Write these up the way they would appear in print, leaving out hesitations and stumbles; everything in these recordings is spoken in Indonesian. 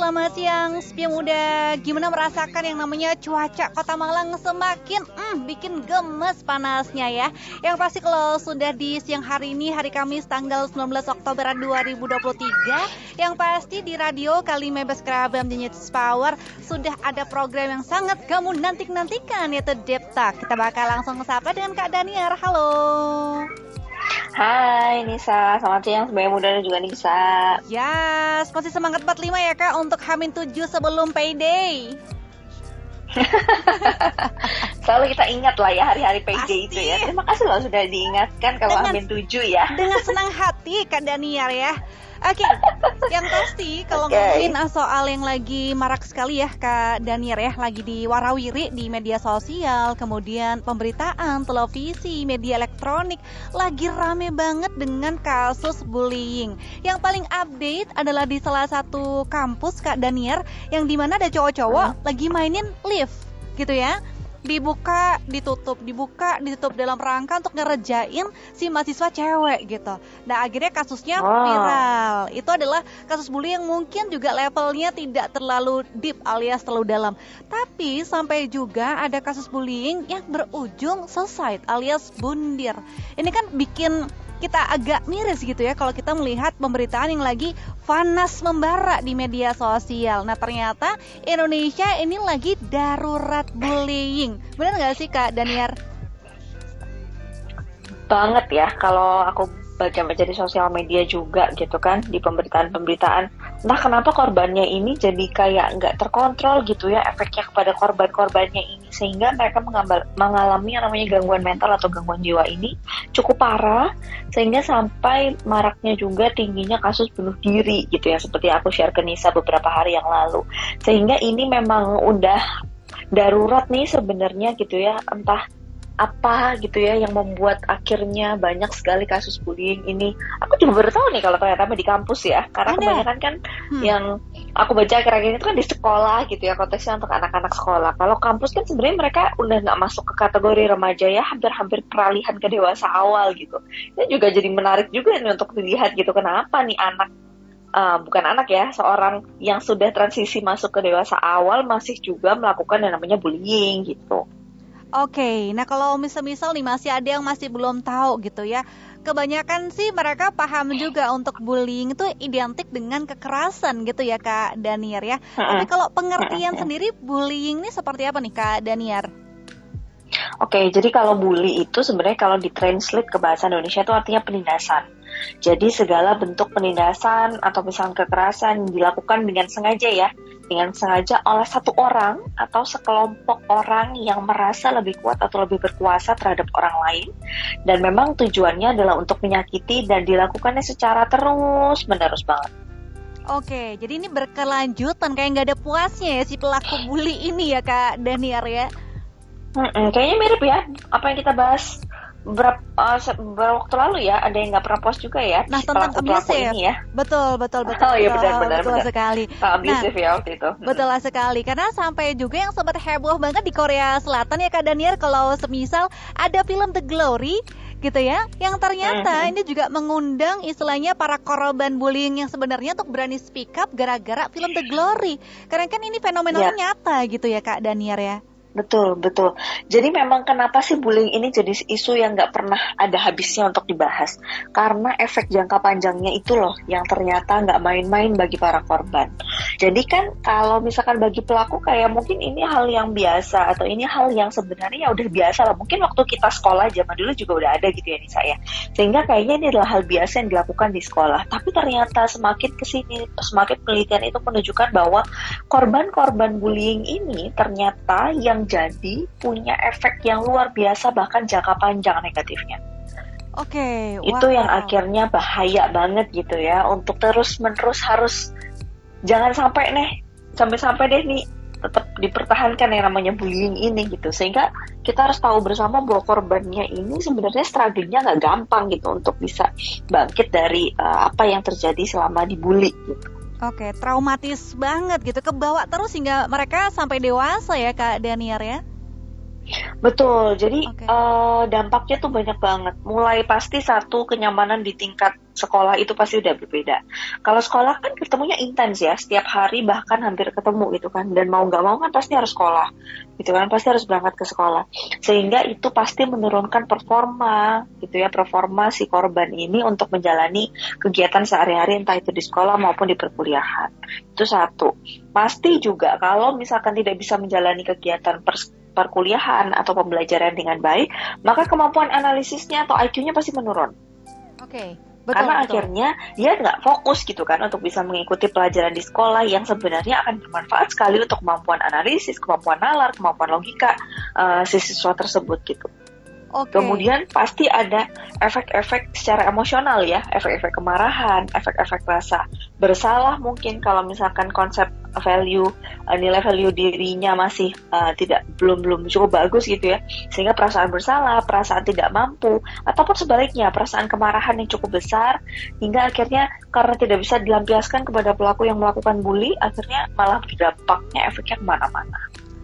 selamat siang Sepi Muda. Gimana merasakan yang namanya cuaca Kota Malang semakin bikin gemes panasnya ya. Yang pasti kalau sudah di siang hari ini, hari Kamis tanggal 19 Oktober 2023, yang pasti di radio Kalimai Beskrabam Jenis Power sudah ada program yang sangat kamu nantikan, yaitu Deep Talk. Kita bakal langsung sapa dengan Kak Daniar. Halo. Hai Nisa, selamat siang Sebagai Muda dan juga Nisa. Yes, masih semangat 45 ya Kak untuk H-7 sebelum payday. Selalu kita ingat lah ya hari-hari payday itu ya. Terima kasih loh sudah diingatkan kalau H-7 ya. Dengan senang hati Kak Daniar ya. Oke, yang pasti kalau ngomongin soal yang lagi marak sekali ya Kak Daniar ya, lagi diwarawiri di media sosial, kemudian pemberitaan, televisi, media elektronik, lagi rame banget dengan kasus bullying. Yang paling update adalah di salah satu kampus Kak Daniar, yang dimana ada cowok-cowok lagi mainin lift gitu ya. Dibuka, ditutup dalam rangka untuk ngerejain si mahasiswa cewek gitu. Nah akhirnya kasusnya viral. Itu adalah kasus bullying yang mungkin juga levelnya tidak terlalu deep alias terlalu dalam. Tapi sampai juga ada kasus bullying yang berujung suicide alias bundir. Ini kan bikin kita agak miris gitu ya kalau kita melihat pemberitaan yang lagi panas membara di media sosial. Nah ternyata Indonesia ini lagi darurat bullying. Benar nggak sih Kak Daniar? Banget ya, kalau aku baca-baca di sosial media juga gitu kan, di pemberitaan-pemberitaan, entah kenapa korbannya ini jadi kayak nggak terkontrol gitu ya efeknya kepada korban-korbannya ini, sehingga mereka mengalami yang namanya gangguan mental atau gangguan jiwa ini cukup parah, sehingga sampai maraknya juga tingginya kasus bunuh diri gitu ya, seperti aku share ke Nisa beberapa hari yang lalu. Sehingga ini memang udah darurat nih sebenarnya gitu ya, entah apa gitu ya yang membuat akhirnya banyak sekali kasus bullying ini. Aku juga baru tahu nih kalau ternyata di kampus ya, karena kebanyakan kan yang aku baca akhir-akhir itu kan di sekolah gitu ya, konteksnya untuk anak-anak sekolah. Kalau kampus kan sebenarnya mereka udah nggak masuk ke kategori remaja ya, hampir peralihan ke dewasa awal gitu. Ini juga jadi menarik juga nih untuk dilihat gitu, kenapa nih anak bukan anak ya, seorang yang sudah transisi masuk ke dewasa awal masih juga melakukan yang namanya bullying gitu. Oke, nah kalau misal nih masih ada yang masih belum tahu gitu ya. Kebanyakan sih mereka paham juga untuk bullying itu identik dengan kekerasan gitu ya Kak Daniar ya. Tapi kalau pengertian sendiri bullying ini seperti apa nih Kak Daniar? Oke, jadi kalau bully itu sebenarnya kalau ditranslate ke bahasa Indonesia itu artinya penindasan. Jadi segala bentuk penindasan atau misalnya kekerasan dilakukan dengan sengaja ya, dengan sengaja oleh satu orang atau sekelompok orang yang merasa lebih kuat atau lebih berkuasa terhadap orang lain, dan memang tujuannya adalah untuk menyakiti dan dilakukannya secara terus-menerus banget. Oke, jadi ini berkelanjutan, kayak nggak ada puasnya ya si pelaku bully ini ya Kak Daniar ya. Kayaknya mirip ya apa yang kita bahas beberapa waktu lalu ya, ada yang nggak pernah puas juga ya, nah, tentang pelaku ini ya. Betul. Oh iya benar Sekali. Abusive ya waktu itu. Betul sekali, karena sampai juga yang sempat heboh banget di Korea Selatan ya Kak Daniar, kalau semisal ada film The Glory gitu ya, yang ternyata ini juga mengundang istilahnya para korban bullying yang sebenarnya untuk berani speak up gara-gara film The Glory. Karena kan ini fenomenanya nyata gitu ya Kak Daniar ya. Betul. Jadi memang kenapa sih bullying ini jadi isu yang nggak pernah ada habisnya untuk dibahas? Karena efek jangka panjangnya itu loh yang ternyata nggak main-main bagi para korban. Jadi kan kalau misalkan bagi pelaku kayak mungkin ini hal yang biasa atau ini hal yang sebenarnya ya udah biasa lah. Mungkin waktu kita sekolah zaman dulu juga udah ada gitu ya Nisa ya. Sehingga kayaknya ini adalah hal biasa yang dilakukan di sekolah. Tapi ternyata semakin kesini, semakin penelitian itu menunjukkan bahwa korban-korban bullying ini ternyata yang jadi punya efek yang luar biasa, bahkan jangka panjang negatifnya. Oke, itu yang akhirnya bahaya banget gitu ya, untuk terus-menerus harus jangan sampai deh nih tetap dipertahankan yang namanya bullying ini gitu. Sehingga kita harus tahu bersama bahwa korbannya ini sebenarnya struggle-nya nggak gampang gitu untuk bisa bangkit dari apa yang terjadi selama dibully gitu. Oke, traumatis banget gitu, kebawa terus hingga mereka sampai dewasa ya Kak Daniar ya? Betul, jadi dampaknya tuh banyak banget. Mulai pasti satu, kenyamanan di tingkat sekolah itu pasti udah berbeda. Kalau sekolah kan ketemunya intens ya, setiap hari bahkan hampir ketemu gitu kan, dan mau nggak mau kan pasti harus sekolah gitu kan, pasti harus berangkat ke sekolah, sehingga itu pasti menurunkan performa gitu ya, performa si korban ini untuk menjalani kegiatan sehari-hari entah itu di sekolah maupun di perkuliahan. Itu satu. Pasti juga kalau misalkan tidak bisa menjalani kegiatan perkuliahan atau pembelajaran dengan baik, maka kemampuan analisisnya atau IQ-nya pasti menurun. Oke. Karena akhirnya dia nggak fokus gitu kan untuk bisa mengikuti pelajaran di sekolah yang sebenarnya akan bermanfaat sekali untuk kemampuan analisis, kemampuan nalar, kemampuan logika si siswa tersebut gitu. Okay. Kemudian pasti ada efek-efek secara emosional ya, efek-efek kemarahan, efek-efek rasa bersalah mungkin kalau misalkan konsep value, nilai value dirinya masih belum cukup bagus gitu ya, sehingga perasaan bersalah, perasaan tidak mampu, ataupun sebaliknya perasaan kemarahan yang cukup besar hingga akhirnya karena tidak bisa dilampiaskan kepada pelaku yang melakukan bully, akhirnya malah berdampaknya efeknya kemana-mana.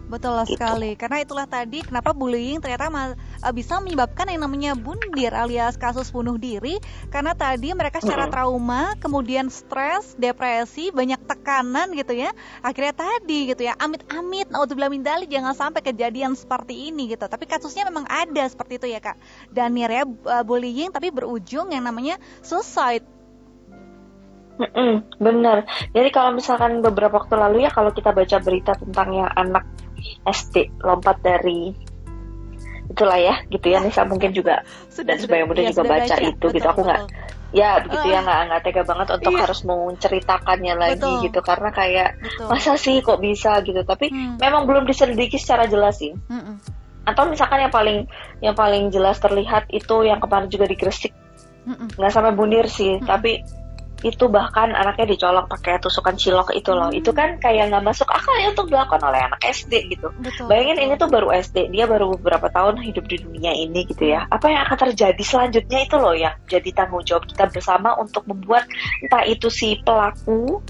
Betul gitu. Sekali, karena itulah tadi kenapa bullying ternyata bisa menyebabkan yang namanya bundir alias kasus bunuh diri, karena tadi mereka secara trauma, kemudian stres, depresi, banyak tekanan gitu ya, akhirnya tadi gitu ya, amit-amit, naudzubillah min dzalik, jangan sampai kejadian seperti ini gitu, tapi kasusnya memang ada seperti itu ya Kak Daniar ya, bullying tapi berujung yang namanya suicide. Bener. Jadi kalau misalkan beberapa waktu lalu ya, kalau kita baca berita tentang yang anak SD lompat dari itulah ya gitu ya, Nisa mungkin juga dan sebagai muda juga baca itu betul, gitu. Aku nggak ya begitu ya, nggak tega banget untuk harus menceritakannya lagi gitu, karena kayak masa sih kok bisa gitu, tapi memang belum diselidiki secara jelas sih. Atau misalkan yang paling jelas terlihat itu yang kemarin juga di Gresik, nggak sampai bundir sih, tapi itu bahkan anaknya dicolok pakai tusukan cilok itu loh. Itu kan kayak nggak masuk akal ya untuk dilakukan oleh anak SD gitu. Betul. Bayangin ini tuh baru SD, dia baru beberapa tahun hidup di dunia ini gitu ya. Apa yang akan terjadi selanjutnya itu loh yang jadi tanggung jawab kita bersama untuk membuat entah itu si pelaku,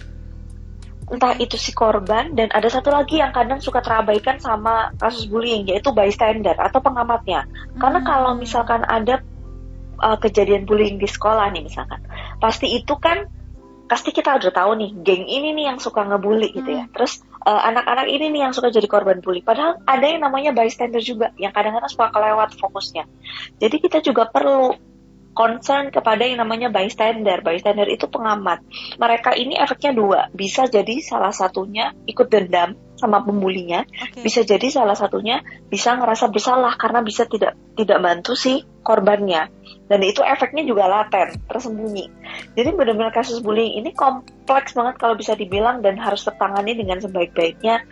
entah itu si korban, dan ada satu lagi yang kadang suka terabaikan sama kasus bullying, yaitu bystander atau pengamatnya. Karena kalau misalkan ada kejadian bullying di sekolah nih misalkan, pasti kita udah tahu nih, geng ini nih yang suka ngebully gitu ya, terus anak-anak ini nih yang suka jadi korban bully, padahal ada yang namanya bystander juga yang kadang-kadang suka kelewat fokusnya. Jadi kita juga perlu concern kepada yang namanya bystander. Bystander itu pengamat. Mereka ini efeknya dua, bisa jadi salah satunya ikut dendam sama pembulinya, bisa jadi salah satunya bisa ngerasa bersalah karena bisa tidak bantu si korbannya, dan itu efeknya juga laten, tersembunyi. Jadi benar-benar kasus bullying ini kompleks banget kalau bisa dibilang, dan harus tertangani dengan sebaik-baiknya,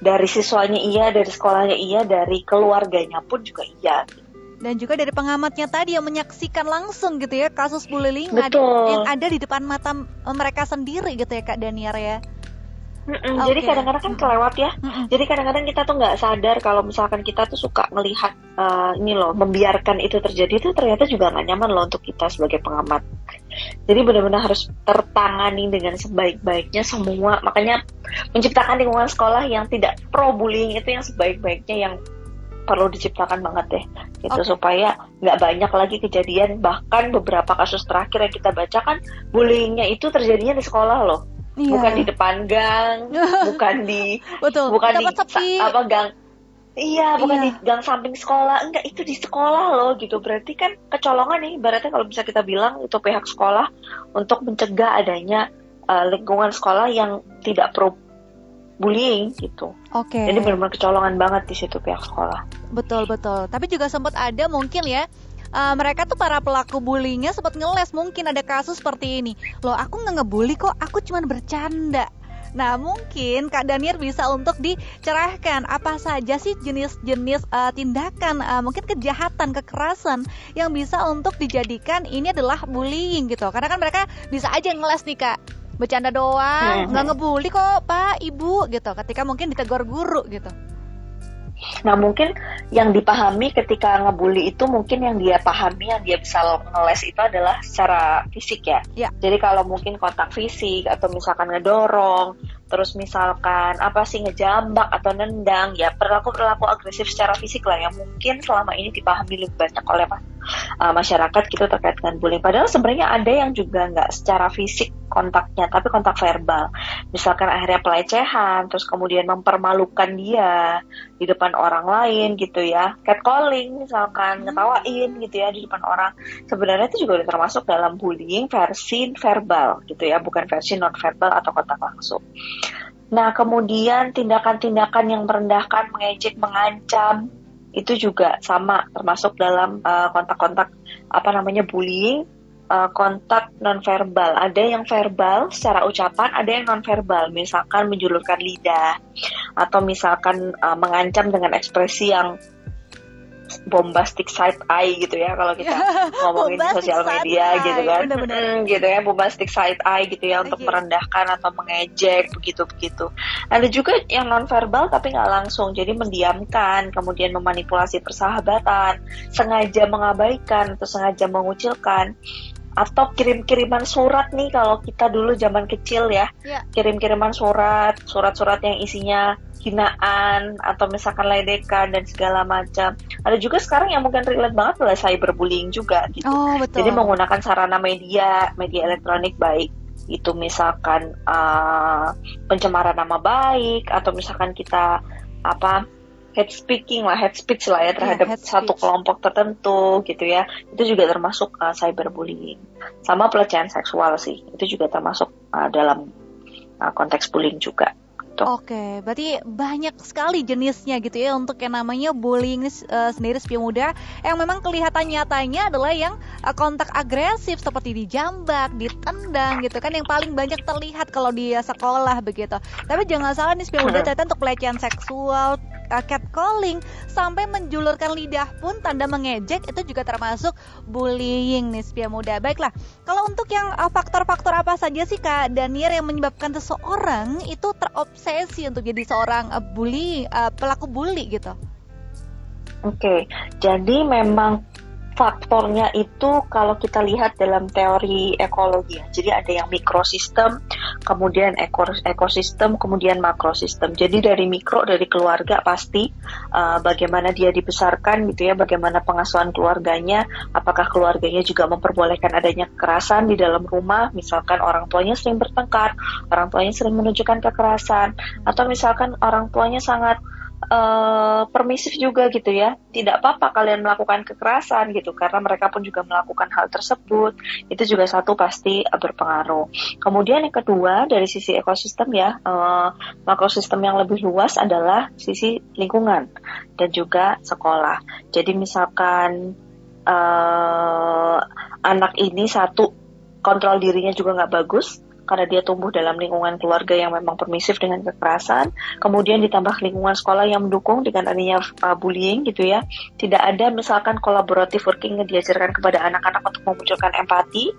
dari siswanya iya, dari sekolahnya iya, dari keluarganya pun juga iya. Dan juga dari pengamatnya tadi yang menyaksikan langsung gitu ya kasus bullying yang ada di depan mata mereka sendiri gitu ya Kak Daniar ya. Jadi kadang-kadang kan kelewat ya. Jadi kadang-kadang kita tuh nggak sadar kalau misalkan kita tuh suka melihat ini loh, membiarkan itu terjadi, itu ternyata juga nggak nyaman loh untuk kita sebagai pengamat. Jadi benar-benar harus tertangani dengan sebaik-baiknya semua. Makanya menciptakan lingkungan sekolah yang tidak pro bullying itu yang sebaik-baiknya yang perlu diciptakan banget deh gitu, supaya nggak banyak lagi kejadian. Bahkan beberapa kasus terakhir yang kita baca kan bullyingnya itu terjadinya di sekolah loh. Bukan di depan gang, bukan di bukan di gang. Bukan di gang samping sekolah. Enggak, itu di sekolah loh gitu. Berarti kan kecolongan nih, berarti kalau bisa kita bilang itu pihak sekolah untuk mencegah adanya lingkungan sekolah yang tidak pro bullying gitu. Jadi benar-benar kecolongan banget di situ pihak sekolah. Betul. Tapi juga sempat ada mungkin ya, mereka tuh para pelaku bullyingnya sempat ngeles, mungkin ada kasus seperti ini. Loh, aku nggak ngebully kok, aku cuma bercanda. Nah, mungkin Kak Daniar bisa untuk dicerahkan apa saja sih jenis-jenis tindakan, mungkin kejahatan, kekerasan yang bisa untuk dijadikan ini adalah bullying gitu. Karena kan mereka bisa aja ngeles nih Kak, bercanda doang, nggak ngebully kok Pak, Ibu gitu, ketika mungkin ditegur guru gitu. Nah mungkin yang dipahami ketika ngebully itu, mungkin yang dia pahami, yang dia bisa ngeles itu adalah secara fisik ya. Jadi kalau mungkin kontak fisik atau misalkan ngedorong, terus misalkan apa sih ngejambak atau nendang, ya perilaku agresif secara fisik lah yang mungkin selama ini dipahami lebih banyak oleh masyarakat gitu terkait dengan bullying. Padahal sebenarnya ada yang juga nggak secara fisik kontaknya, tapi kontak verbal. Misalkan akhirnya pelecehan, terus kemudian mempermalukan dia di depan orang lain gitu ya, catcalling misalkan, ngetawain gitu ya di depan orang. Sebenarnya itu juga termasuk dalam bullying versi verbal gitu ya, bukan versi non verbal atau kontak langsung. Nah, kemudian tindakan-tindakan yang merendahkan, mengejek, mengancam, itu juga sama termasuk dalam kontak-kontak bullying, kontak non-verbal. Ada yang verbal secara ucapan, ada yang non-verbal. Misalkan menjulurkan lidah, atau misalkan mengancam dengan ekspresi yang bombastic side eye gitu ya, kalau kita ngomongin di sosial media gitu kan, gitu ya, bombastic side eye gitu ya, untuk merendahkan atau mengejek begitu. Ada juga yang non verbal tapi nggak langsung, jadi mendiamkan, kemudian memanipulasi persahabatan, sengaja mengabaikan atau sengaja mengucilkan, atau kirim-kiriman surat nih kalau kita dulu zaman kecil ya, kirim-kiriman surat yang isinya hinaan atau misalkan ledekan dan segala macam. Ada juga sekarang yang mungkin relate banget adalah cyberbullying juga gitu. Jadi menggunakan sarana media elektronik, baik itu misalkan pencemaran nama baik, atau misalkan kita hate speech lah ya terhadap satu kelompok tertentu gitu ya. Itu juga termasuk cyberbullying. Sama pelecehan seksual sih, itu juga termasuk dalam konteks bullying juga. Oke, berarti banyak sekali jenisnya gitu ya untuk yang namanya bullying sendiri, Sepi Muda, yang memang kelihatan nyatanya adalah yang kontak agresif seperti dijambak, ditendang gitu kan, yang paling banyak terlihat kalau di sekolah begitu. Tapi jangan salah nih Sepi Muda, ternyata untuk pelecehan seksual, catcalling, sampai menjulurkan lidah pun tanda mengejek itu juga termasuk bullying nih Sepi Muda. Baiklah, kalau untuk yang faktor-faktor apa saja sih Kak Daniar yang menyebabkan seseorang itu terobsesi untuk jadi seorang pelaku bully gitu? Oke, jadi memang faktornya itu kalau kita lihat dalam teori ekologi, jadi ada yang mikrosistem, kemudian ekosistem, kemudian makrosistem. Jadi dari mikro, dari keluarga pasti bagaimana dia dibesarkan gitu ya, bagaimana pengasuhan keluarganya, apakah keluarganya juga memperbolehkan adanya kekerasan di dalam rumah, misalkan orang tuanya sering bertengkar, orang tuanya sering menunjukkan kekerasan, atau misalkan orang tuanya sangat permisif juga gitu ya, tidak apa-apa kalian melakukan kekerasan gitu, karena mereka pun juga melakukan hal tersebut. Itu juga satu pasti berpengaruh. Kemudian yang kedua dari sisi ekosistem ya, makrosistem yang lebih luas adalah sisi lingkungan dan juga sekolah. Jadi misalkan anak ini satu, kontrol dirinya juga nggak bagus, karena dia tumbuh dalam lingkungan keluarga yang memang permisif dengan kekerasan, kemudian ditambah lingkungan sekolah yang mendukung dengan adanya bullying gitu ya. Tidak ada misalkan collaborative working yang diajarkan kepada anak-anak untuk memunculkan empati.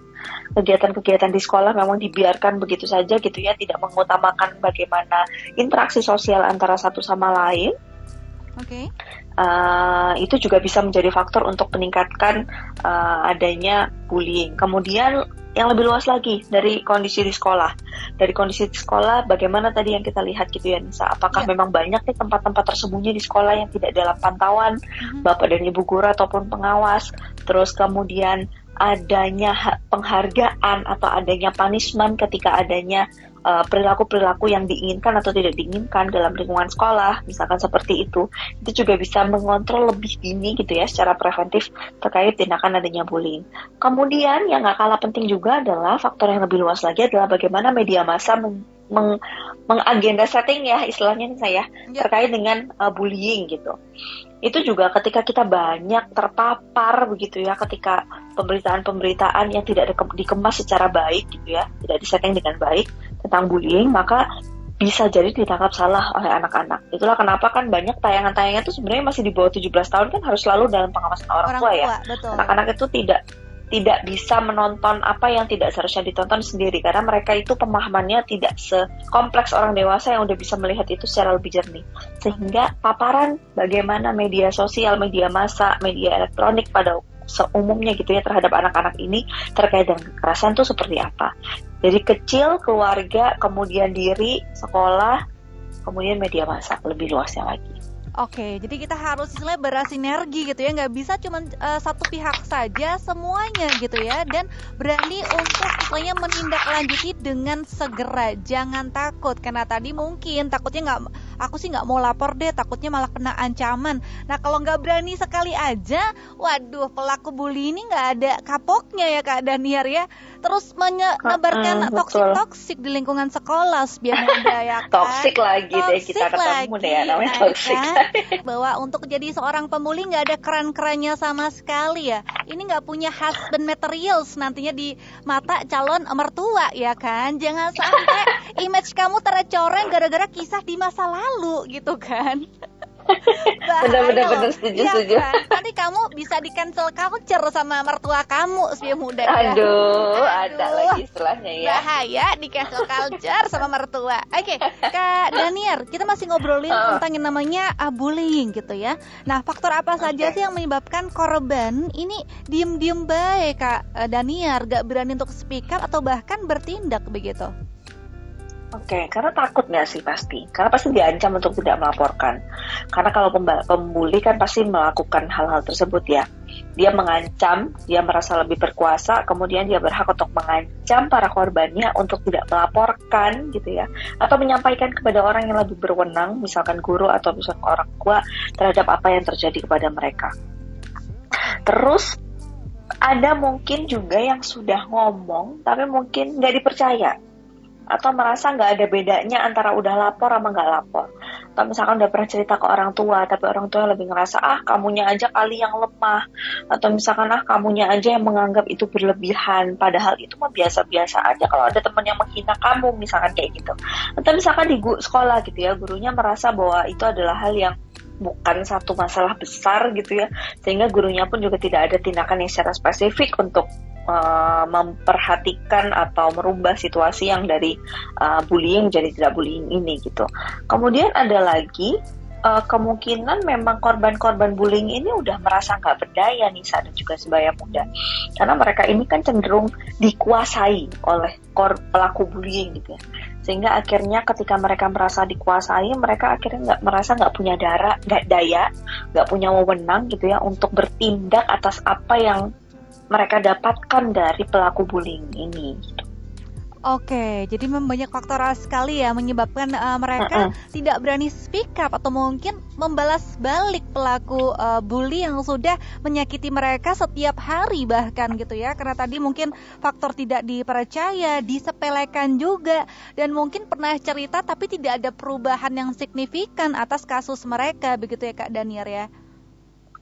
Kegiatan-kegiatan di sekolah memang dibiarkan begitu saja gitu ya, tidak mengutamakan bagaimana interaksi sosial antara satu sama lain. Itu juga bisa menjadi faktor untuk meningkatkan adanya bullying. Kemudian yang lebih luas lagi dari kondisi di sekolah. Dari kondisi di sekolah, bagaimana tadi yang kita lihat gitu ya, Nisa, apakah memang banyak nih tempat-tempat tersembunyi di sekolah yang tidak dalam pantauan Bapak dan Ibu guru ataupun pengawas. Terus kemudian adanya penghargaan atau adanya punishment ketika adanya perilaku-perilaku yang diinginkan atau tidak diinginkan dalam lingkungan sekolah, misalkan seperti itu juga bisa mengontrol lebih dini gitu ya, secara preventif terkait tindakan adanya bullying. Kemudian yang gak kalah penting juga adalah faktor yang lebih luas lagi adalah bagaimana media massa mengagenda setting ya istilahnya nih saya, terkait dengan bullying gitu. Itu juga ketika kita banyak terpapar begitu ya, ketika pemberitaan-pemberitaan yang tidak dikemas secara baik gitu ya, tidak disetting dengan baik tentang bullying, maka bisa jadi ditangkap salah oleh anak-anak. Itulah kenapa kan banyak tayangan-tayangan itu sebenarnya masih di bawah 17 tahun kan harus selalu dalam pengawasan orang tua ya. Betul. Anak-anak itu tidak bisa menonton apa yang tidak seharusnya ditonton sendiri, karena mereka itu pemahamannya tidak sekompleks orang dewasa yang udah bisa melihat itu secara lebih jernih. Sehingga paparan bagaimana media sosial, media massa, media elektronik pada seumumnya gitu ya terhadap anak-anak ini terkait dengan kekerasan itu seperti apa. Dari kecil, keluarga, kemudian diri, sekolah, kemudian media massa lebih luasnya lagi. Oke, jadi kita harus istilahnya bersinergi gitu ya, nggak bisa cuma satu pihak saja semuanya gitu ya, dan berani untuk istilahnya menindaklanjuti dengan segera, jangan takut, karena tadi mungkin takutnya aku sih nggak mau lapor deh, takutnya malah kena ancaman. Nah kalau nggak berani sekali aja, waduh pelaku bully ini nggak ada kapoknya ya Kak Daniar ya, terus menebarkan toksik di lingkungan sekolah biar muda ya kan. Toksik lagi deh kita ketemu deh ya namanya toksik. Bahwa untuk jadi seorang pembuli nggak ada keren-kerennya sama sekali ya. Ini nggak punya husband materials nantinya di mata calon mertua ya kan. Jangan sampai image kamu tercoreng gara-gara kisah di masa lalu gitu kan. Bener setuju. Kan? Nanti kamu bisa di cancel culture sama mertua kamu usia muda. Aduh, ada lagi istilahnya ya. Bahaya di cancel culture sama mertua. Oke, Kak Daniar, kita masih ngobrolin tentang yang namanya bullying gitu ya. Nah, faktor apa saja sih yang menyebabkan korban ini diem-diem baik Kak Daniar, gak berani untuk speak up atau bahkan bertindak begitu? Oke, karena takut nggak sih pasti? Karena pasti diancam untuk tidak melaporkan. Karena kalau pembuli kan pasti melakukan hal-hal tersebut ya. Dia mengancam, dia merasa lebih berkuasa, kemudian dia berhak untuk mengancam para korbannya untuk tidak melaporkan gitu ya. Atau menyampaikan kepada orang yang lebih berwenang, misalkan guru atau misalkan orang tua terhadap apa yang terjadi kepada mereka. Terus ada mungkin juga yang sudah ngomong tapi mungkin nggak dipercaya. Atau merasa nggak ada bedanya antara udah lapor sama nggak lapor. Atau misalkan udah pernah cerita ke orang tua, tapi orang tua lebih ngerasa, kamunya aja kali yang lemah. Atau misalkan, kamunya aja yang menganggap itu berlebihan. Padahal itu mah biasa-biasa aja kalau ada teman yang menghina kamu, misalkan kayak gitu. Atau misalkan di sekolah gitu ya, gurunya merasa bahwa itu adalah hal yang bukan satu masalah besar gitu ya, sehingga gurunya pun juga tidak ada tindakan yang secara spesifik untuk memperhatikan atau merubah situasi yang dari bullying jadi tidak bullying ini gitu. Kemudian ada lagi kemungkinan memang korban-korban bullying ini udah merasa nggak berdaya nih saat juga sebaya muda, karena mereka ini kan cenderung dikuasai oleh pelaku bullying gitu ya, sehingga akhirnya ketika mereka merasa dikuasai, mereka akhirnya nggak punya daya, nggak punya wewenang gitu ya untuk bertindak atas apa yang mereka dapatkan dari pelaku bullying ini. Oke, jadi banyak faktor sekali ya menyebabkan mereka tidak berani speak up atau mungkin membalas balik pelaku bully yang sudah menyakiti mereka setiap hari bahkan gitu ya. Karena tadi mungkin faktor tidak dipercaya, disepelekan juga, dan mungkin pernah cerita tapi tidak ada perubahan yang signifikan atas kasus mereka begitu ya Kak Daniar ya.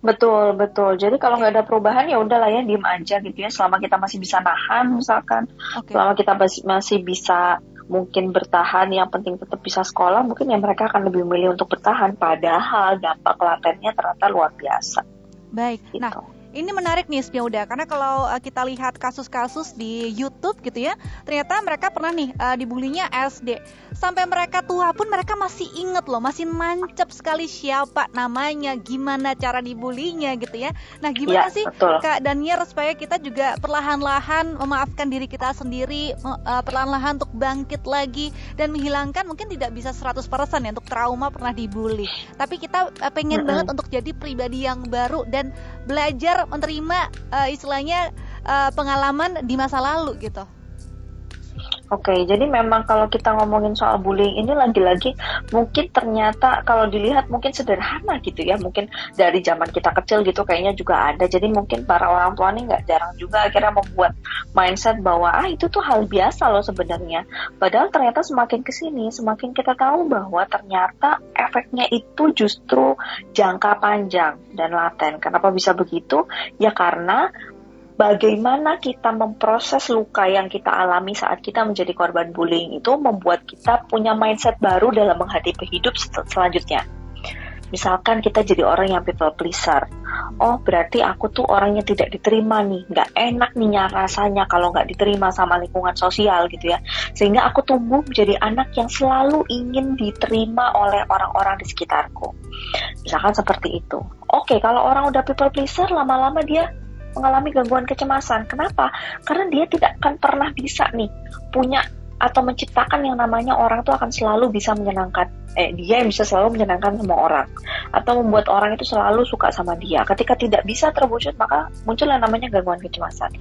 Betul. Jadi kalau nggak ada perubahan ya udahlah ya, diem aja gitu ya. Selama kita masih bisa nahan misalkan, selama kita masih bisa mungkin bertahan, yang penting tetap bisa sekolah, mungkin ya mereka akan lebih memilih untuk bertahan. Padahal dampak latennya ternyata luar biasa. Baik, gitu. Nah ini menarik nih Spiauda, karena kalau kita lihat kasus-kasus di YouTube gitu ya, ternyata mereka pernah nih dibulinya SD. Sampai mereka tua pun mereka masih inget loh, masih mancep sekali siapa namanya, gimana cara dibulinya gitu ya. Nah gimana sih betul, Kak Daniar, supaya kita juga perlahan-lahan memaafkan diri kita sendiri, perlahan-lahan untuk bangkit lagi dan menghilangkan, mungkin tidak bisa 100% ya untuk trauma pernah dibully, tapi kita pengen banget untuk jadi pribadi yang baru dan belajar menerima istilahnya pengalaman di masa lalu gitu. Oke, jadi memang kalau kita ngomongin soal bullying ini lagi-lagi mungkin ternyata kalau dilihat mungkin sederhana gitu ya, mungkin dari zaman kita kecil gitu kayaknya juga ada. Jadi mungkin para orang tua nih nggak jarang juga akhirnya membuat mindset bahwa itu tuh hal biasa loh sebenarnya. Padahal ternyata semakin kesini semakin kita tahu bahwa ternyata efeknya itu justru jangka panjang dan laten. Kenapa bisa begitu? Ya karena bagaimana kita memproses luka yang kita alami saat kita menjadi korban bullying itu membuat kita punya mindset baru dalam menghadapi hidup selanjutnya. Misalkan kita jadi orang yang people pleaser. Oh, berarti aku tuh orang yang tidak diterima nih. Nggak enak nih rasanya kalau nggak diterima sama lingkungan sosial gitu ya. Sehingga aku tumbuh menjadi anak yang selalu ingin diterima oleh orang-orang di sekitarku. Misalkan seperti itu. Oke, kalau orang udah people pleaser, lama-lama dia mengalami gangguan kecemasan. Kenapa? Karena dia tidak akan pernah bisa nih punya atau menciptakan yang namanya orang tuh akan selalu bisa menyenangkan, dia yang bisa selalu menyenangkan semua orang, atau membuat orang itu selalu suka sama dia. Ketika tidak bisa terwujud, maka muncul yang namanya gangguan kecemasan.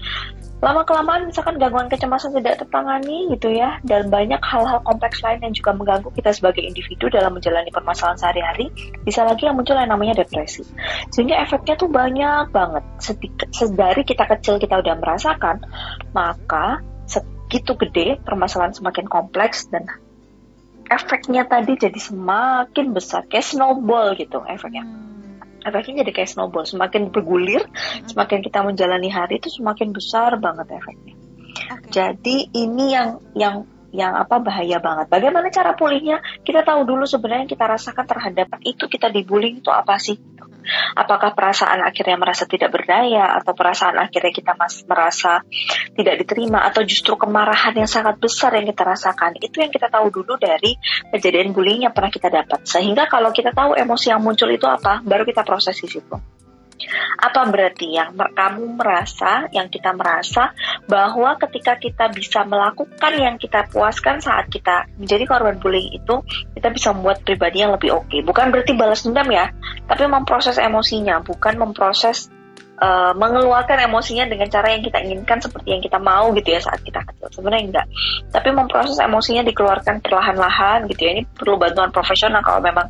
Lama-kelamaan misalkan gangguan kecemasan tidak tertangani gitu ya, dan banyak hal-hal kompleks lain yang juga mengganggu kita sebagai individu dalam menjalani permasalahan sehari-hari, bisa lagi yang muncul yang namanya depresi. Sehingga efeknya tuh banyak banget. Sedari kita kecil kita udah merasakan, maka segitu gede permasalahan semakin kompleks dan efeknya tadi jadi semakin besar, kayak snowball gitu efeknya. Efeknya jadi kayak snowball, semakin bergulir, semakin kita menjalani hari itu semakin besar banget efeknya. Jadi ini yang bahaya banget. Bagaimana cara pulihnya? Kita tahu dulu sebenarnya yang kita rasakan terhadap itu, kita dibullying itu apa sih? Apakah perasaan akhirnya merasa tidak berdaya, atau perasaan akhirnya kita merasa tidak diterima, atau justru kemarahan yang sangat besar yang kita rasakan? Itu yang kita tahu dulu dari kejadian bullying yang pernah kita dapat. Sehingga kalau kita tahu emosi yang muncul itu apa, baru kita proses di situ. Apa berarti yang kita merasa bahwa ketika kita bisa melakukan yang kita puaskan saat kita menjadi korban bullying itu, kita bisa membuat pribadi yang lebih oke. Bukan berarti balas dendam ya, tapi memproses emosinya, bukan memproses mengeluarkan emosinya dengan cara yang kita inginkan seperti yang kita mau gitu ya saat kita kecil. Sebenarnya enggak, tapi memproses emosinya dikeluarkan perlahan-lahan gitu ya. Ini perlu bantuan profesional kalau memang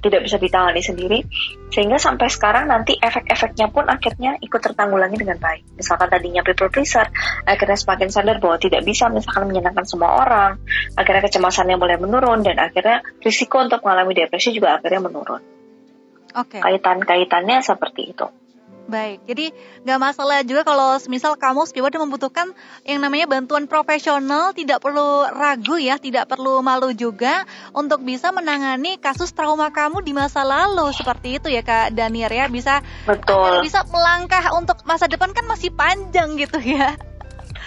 tidak bisa ditangani sendiri, sehingga sampai sekarang nanti efek-efeknya pun akhirnya ikut tertanggulangi dengan baik. Misalkan tadinya people pleaser, akhirnya semakin sadar bahwa tidak bisa misalkan menyenangkan semua orang, akhirnya kecemasannya mulai menurun, dan akhirnya risiko untuk mengalami depresi juga akhirnya menurun. Kaitan-kaitannya seperti itu. Baik, jadi nggak masalah juga kalau misal kamu pribadi membutuhkan yang namanya bantuan profesional, tidak perlu ragu ya, tidak perlu malu juga untuk bisa menangani kasus trauma kamu di masa lalu, seperti itu ya Kak Daniar ya, bisa melangkah untuk masa depan, kan masih panjang gitu ya.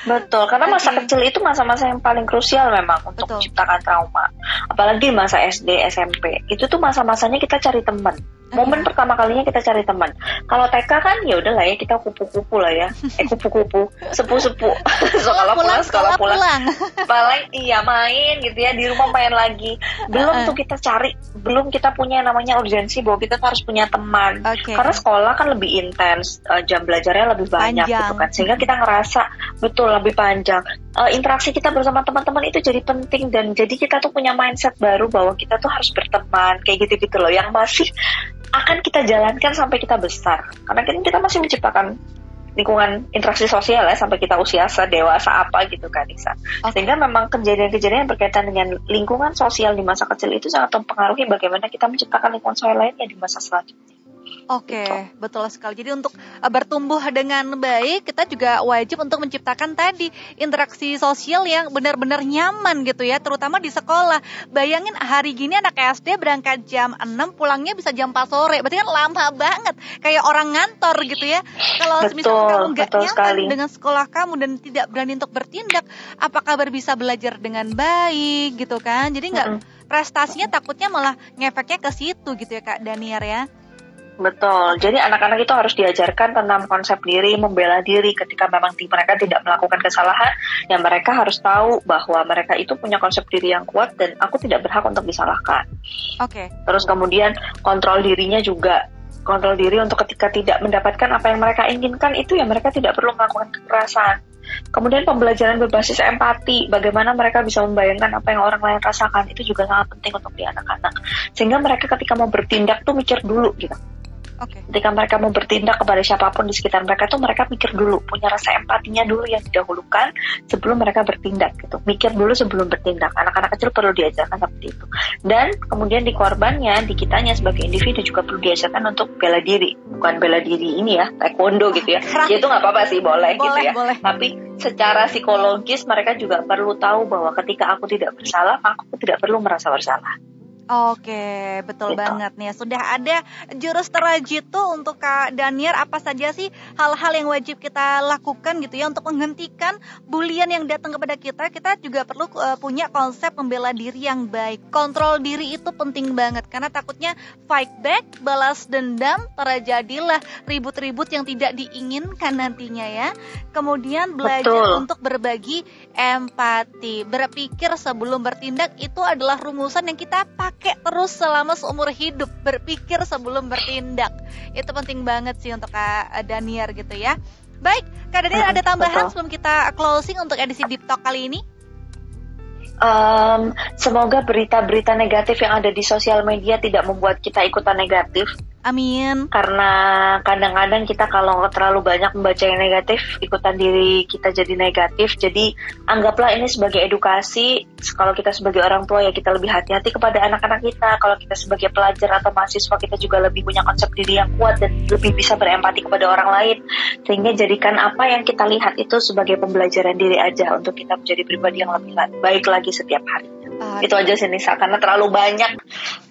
Betul, karena masa kecil itu masa-masa yang paling krusial memang untuk menciptakan trauma. Apalagi masa SD, SMP, itu tuh masa-masanya kita cari teman. Momen pertama kalinya kita cari teman. Kalau TK kan ya udahlah ya, kita kupu-kupu lah ya. Kupu-kupu, sepu-sepu. Sekolah pulang. Paling main gitu ya, di rumah main lagi. Belum tuh kita cari, belum kita punya namanya urgensi bahwa kita harus punya teman. Karena sekolah kan lebih intens, jam belajarnya lebih banyak gitu kan. Sehingga kita ngerasa betul lebih panjang. Interaksi kita bersama teman-teman itu jadi penting, dan jadi kita tuh punya mindset baru bahwa kita tuh harus berteman kayak gitu-gitu loh, yang masih akan kita jalankan sampai kita besar. Karena kita masih menciptakan lingkungan interaksi sosial ya sampai kita usia dewasa apa gitu kan Nisa. Sehingga memang kejadian-kejadian yang berkaitan dengan lingkungan sosial di masa kecil itu sangat mempengaruhi bagaimana kita menciptakan lingkungan sosial lainnya di masa selanjutnya. Betul sekali. Jadi untuk bertumbuh dengan baik, kita juga wajib untuk menciptakan tadi interaksi sosial yang benar-benar nyaman gitu ya, terutama di sekolah. Bayangin hari gini anak SD berangkat jam 6, pulangnya bisa jam 4 sore. Berarti kan lama banget, kayak orang ngantor gitu ya. Kalau misalnya kamu nggak nyaman dengan sekolah kamu dan tidak berani untuk bertindak, apa kabar bisa belajar dengan baik gitu kan? Jadi prestasinya takutnya malah ngefeknya ke situ gitu ya Kak Daniar ya. Betul, jadi anak-anak itu harus diajarkan tentang konsep diri, membela diri ketika memang mereka tidak melakukan kesalahan. Ya mereka harus tahu bahwa mereka itu punya konsep diri yang kuat dan aku tidak berhak untuk disalahkan. Terus kemudian kontrol dirinya juga, kontrol diri untuk ketika tidak mendapatkan apa yang mereka inginkan itu ya mereka tidak perlu melakukan kekerasan. Kemudian pembelajaran berbasis empati, bagaimana mereka bisa membayangkan apa yang orang lain rasakan, itu juga sangat penting untuk di anak-anak. Sehingga mereka ketika mau bertindak tuh mikir dulu gitu. Ketika mereka mau bertindak kepada siapapun di sekitar mereka tuh mereka mikir dulu, punya rasa empatinya dulu yang didahulukan sebelum mereka bertindak gitu. Mikir dulu sebelum bertindak. Anak-anak kecil perlu diajarkan seperti itu. Dan kemudian di korbannya, di kitanya sebagai individu juga perlu diajarkan untuk bela diri. Bukan bela diri ini ya, taekwondo gitu ya. Ya itu nggak apa-apa sih, boleh gitu ya. Tapi secara psikologis mereka juga perlu tahu bahwa ketika aku tidak bersalah, aku tidak perlu merasa bersalah. Oke, betul gitu. banget nih. Sudah ada jurus terajitu untuk Kak Daniar. Apa saja sih hal-hal yang wajib kita lakukan gitu ya untuk menghentikan bulian yang datang kepada kita? Kita juga perlu punya konsep membela diri yang baik. Kontrol diri itu penting banget karena takutnya fight back, balas dendam, terjadilah ribut-ribut yang tidak diinginkan nantinya ya. Kemudian belajar untuk berbagi empati. Berpikir sebelum bertindak itu adalah rumusan yang kita pakai terus selama seumur hidup, berpikir sebelum bertindak. Itu penting banget sih untuk Kak Daniar gitu ya. Baik, Kak Daniar ada tambahan sebelum kita closing untuk edisi Deep Talk kali ini? Semoga berita-berita negatif yang ada di sosial media tidak membuat kita ikutan negatif. Amin. Karena kadang-kadang kita kalau terlalu banyak membaca yang negatif, ikutan diri kita jadi negatif. Jadi anggaplah ini sebagai edukasi. Kalau kita sebagai orang tua ya kita lebih hati-hati kepada anak-anak kita. Kalau kita sebagai pelajar atau mahasiswa kita juga lebih punya konsep diri yang kuat dan lebih bisa berempati kepada orang lain. Sehingga jadikan apa yang kita lihat itu sebagai pembelajaran diri aja untuk kita menjadi pribadi yang lebih baik lagi setiap hari. Itu aja sih Nisa, karena terlalu banyak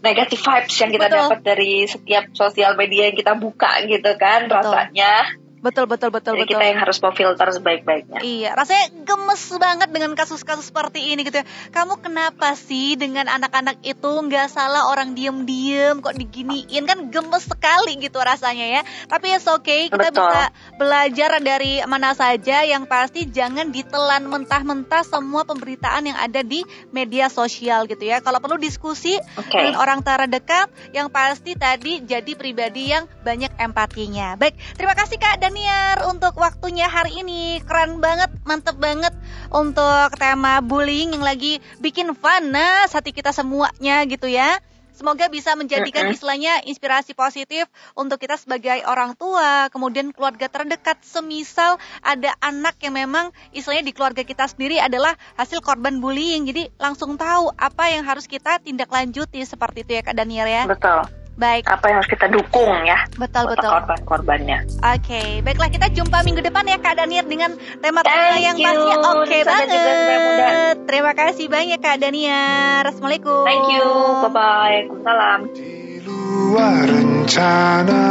negative vibes yang kita dapat dari setiap sosial media yang kita buka gitu kan. Rasanya Betul. Kita yang harus memfilter sebaik-baiknya. Iya, rasanya gemes banget dengan kasus-kasus seperti ini gitu ya. Kamu kenapa sih dengan anak-anak itu nggak salah orang diem-diem kok diginiin, kan gemes sekali gitu rasanya ya. Tapi it's okay, kita bisa belajar dari mana saja. Yang pasti jangan ditelan mentah-mentah semua pemberitaan yang ada di media sosial gitu ya. Kalau perlu diskusi dengan orang terdekat, yang pasti tadi jadi pribadi yang banyak empatinya. Baik, terima kasih Kak Daniar untuk waktunya hari ini. Keren banget, mantep banget untuk tema bullying yang lagi bikin panas hati kita semuanya gitu ya. Semoga bisa menjadikan istilahnya inspirasi positif untuk kita sebagai orang tua, kemudian keluarga terdekat. Semisal ada anak yang memang istilahnya di keluarga kita sendiri adalah hasil korban bullying, jadi langsung tahu apa yang harus kita tindak lanjuti seperti itu ya Kak Daniar ya. Betul. Baik. Apa yang harus kita dukung ya? Betul. Korban-korbannya. Oke, baiklah kita jumpa minggu depan ya Kak Daniar dengan tema-tema yang pastinya oke banget. Terima kasih banyak Kak Daniar. Assalamualaikum. Thank you. Bye-bye. Waalaikumsalam. Di luar rencana.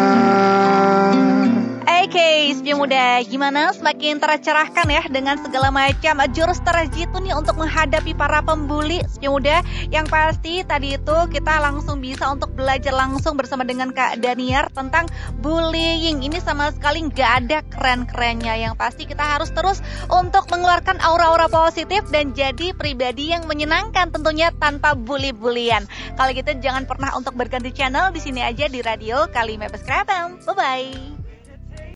Oke, Spion Muda, gimana? Semakin tercerahkan ya dengan segala macam jurus terjitu nih untuk menghadapi para pembuli, Spion Muda. Yang pasti tadi itu kita langsung bisa untuk belajar langsung bersama dengan Kak Daniar tentang bullying. Ini sama sekali nggak ada keren-kerennya. Yang pasti kita harus terus untuk mengeluarkan aura-aura positif dan jadi pribadi yang menyenangkan tentunya tanpa bully-bulian. Kalau gitu jangan pernah untuk berganti channel, di sini aja di radio Kalimah Beskara FM. Bye-bye.